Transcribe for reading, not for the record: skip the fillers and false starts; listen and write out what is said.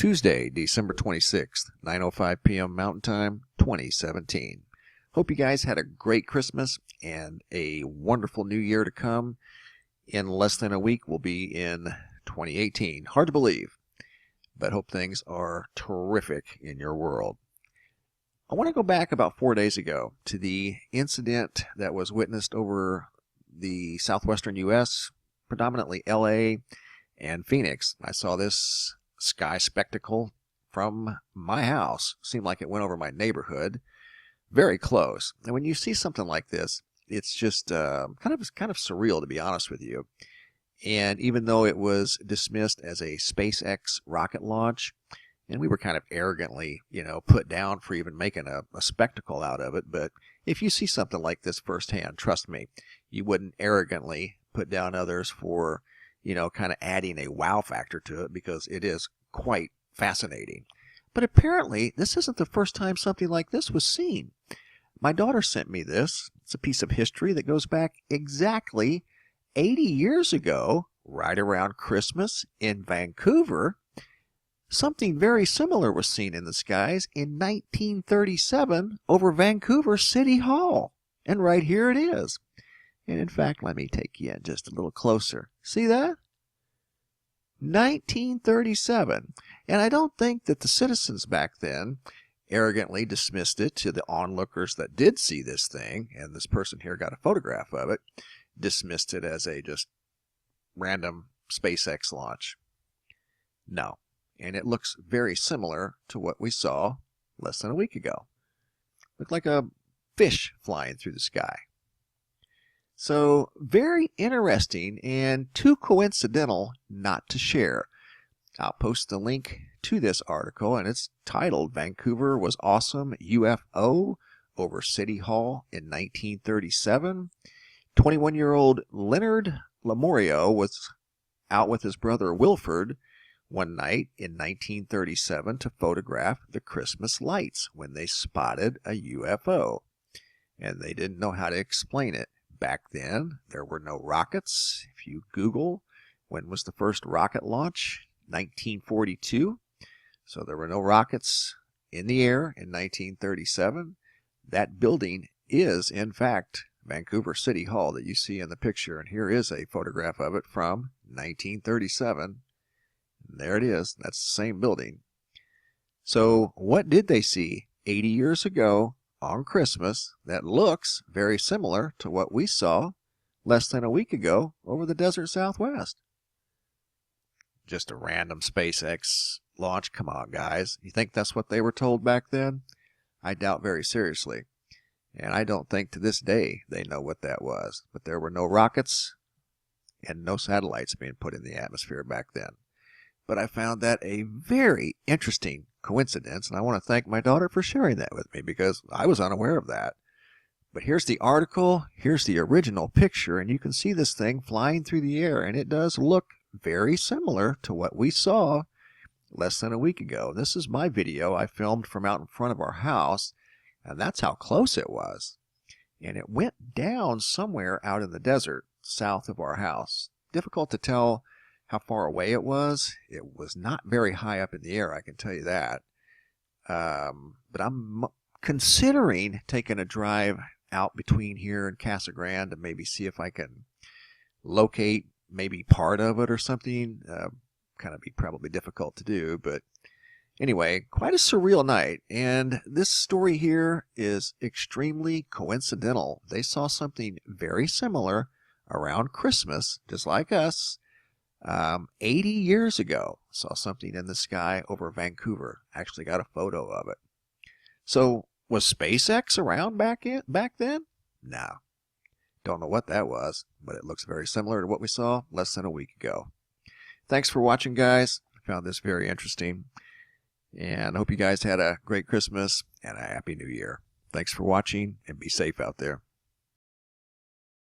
Tuesday, December 26th, 9:05 p.m. Mountain Time, 2017. Hope you guys had a great Christmas and a wonderful new year to come. In less than a week, we'll be in 2018. Hard to believe, but hope things are terrific in your world. I want to go back about 4 days ago to the incident that was witnessed over the southwestern U.S., predominantly L.A. and Phoenix. I saw this sky spectacle from my house. Seemed like it went over my neighborhood, very close. And when you see something like this, it's just kind of surreal, to be honest with you. And even though it was dismissed as a SpaceX rocket launch, and we were kind of arrogantly, put down for even making a spectacle out of it, but if you see something like this firsthand, trust me, you wouldn't arrogantly put down others for kind of adding a wow factor to it, because it is quite fascinating. But apparently, this isn't the first time something like this was seen. My daughter sent me this. It's a piece of history that goes back exactly 80 years ago, right around Christmas in Vancouver. Something very similar was seen in the skies in 1937 over Vancouver City Hall. And right here it is. And in fact, let me take you in just a little closer. See that? 1937. And I don't think that the citizens back then arrogantly dismissed it to the onlookers that did see this thing, and this person here got a photograph of it, dismissed it as a just random SpaceX launch. No. And it looks very similar to what we saw less than a week ago. Looked like a fish flying through the sky. So, very interesting and too coincidental not to share. I'll post the link to this article, and it's titled, "Vancouver Was Awesome UFO Over City Hall in 1937. 21-year-old Leonard Lamorio was out with his brother Wilford one night in 1937 to photograph the Christmas lights when they spotted a UFO. And they didn't know how to explain it. Back then, there were no rockets. If you Google, when was the first rocket launch? 1942. So there were no rockets in the air in 1937. That building is, in fact, Vancouver City Hall that you see in the picture. And here is a photograph of it from 1937. There it is. That's the same building. So what did they see 80 years ago on Christmas that looks very similar to what we saw less than a week ago over the desert Southwest? Just a random SpaceX launch? Come on, guys. You think that's what they were told back then? I doubt very seriously. And I don't think to this day they know what that was. But there were no rockets and no satellites being put in the atmosphere back then. But I found that a very interesting coincidence, and I want to thank my daughter for sharing that with me, because I was unaware of that. But here's the article, here's the original picture, and you can see this thing flying through the air, and it does look very similar to what we saw less than a week ago. This is my video I filmed from out in front of our house, and that's how close it was. And it went down somewhere out in the desert south of our house. Difficult to tell how far away it was. It was not very high up in the air, I can tell you that. But I'm considering taking a drive out between here and Casa Grande to maybe see if I can locate maybe part of it or something. Kind of be probably difficult to do, but anyway, quite a surreal night. And this story here is extremely coincidental. They saw something very similar around Christmas, just like us. 80 years ago, saw something in the sky over Vancouver. Actually got a photo of it. So, was SpaceX around back then? No. Don't know what that was, but it looks very similar to what we saw less than a week ago. Thanks for watching, guys. I found this very interesting. And I hope you guys had a great Christmas and a Happy New Year. Thanks for watching, and be safe out there.